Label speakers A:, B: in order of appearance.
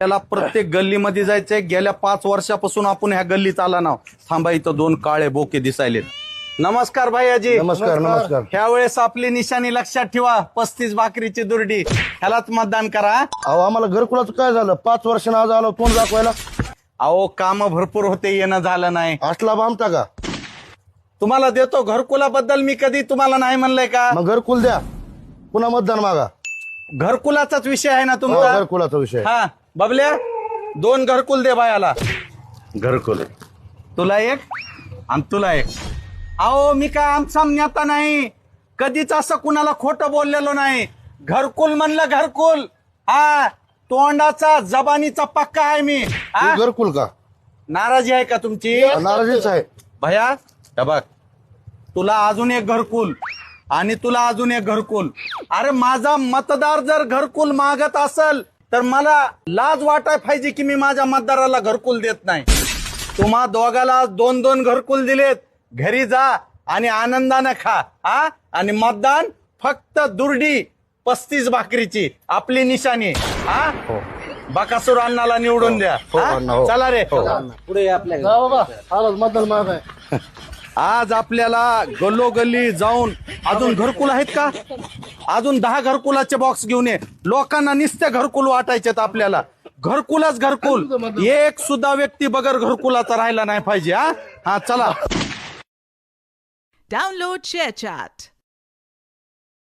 A: त्याला प्रत्येक गल्लीमध्ये जायचंय. गेल्या 5 वर्षापासून आपण ह्या गल्लीत आला ना. थांबा, इथं 2 काळे बोके दिसायलेत. नमस्कार भैयाजी.
B: नमस्कार नमस्कार.
A: ह्या वेळेस आपली निशाणी लक्षात ठेवा, 35 भाकरीची दुर्डी. ह्यालाच मतदान करा.
B: अहो आम्हाला घरकुलाचं काय झालं? 5 वर्षानं आज आलो तोंड दाखवायला.
A: अहो काम भरपूर होते, येणं झालं नाही.
B: असला बामता का?
A: तुम्हाला देतो घरकुलाबद्दल, मी कधी तुम्हाला नाही म्हणलंय का?
B: मग घरकुल द्या, पुन्हा मतदान मागा.
A: घरकुलाचाच विषय आहे ना
B: हो,
A: तुमचा.
B: घरकुलाचा विषय.
A: हा बबल्या, 2 घरकुल दे बायाला. घरकुल तुला 1 आणि तुला 1. अहो मी काय आमचा नेता नाही, कधीच असं कुणाला खोटं बोललेलो नाही. घरकुल म्हणलं घरकुल. हा तोंडाचा जबानीचा पक्का आहे मी. हा?
B: हे घरकुल का?
A: नाराजी आहे का तुमची?
B: नाराजीच आहे.
A: भैया हे बघ, तुला अजून 1 घरकुल आणि तुला अजून 1 घरकुल. अरे माझा मतदार जर घरकुल मागत असल तर मला लाज वाटाय पाहिजे की मी माझ्या मतदाराला घरकुल देत नाही. तुम्हा दोघाला 2-2 घरकुल दिलेत. घरी जा आणि आनंदाने खा. हा आणि मतदान फक्त दुर्डी 35 भाकरीची आपली निशाणी. हा बकासूर अण्णाला निवडून द्या.
B: हो,
A: हा?
B: अण्णा, हो.
A: चला रे.
C: पुढे आपल्या
B: बाबा आला मतदान मागाय.
A: आज आपल्याला गल्लोगल्ली जाऊन अजून घरकुल आहेत का, अजून 10 घरकुलाचे बॉक्स घेऊन ये. लोकांना नुसते घरकुल वाटायचेत आपल्याला. घरकुलच घरकुल. एक सुद्धा व्यक्ती बगर घरकुलाचा राहिला नाही पाहिजे. हा चला.
D: Download ShareChat.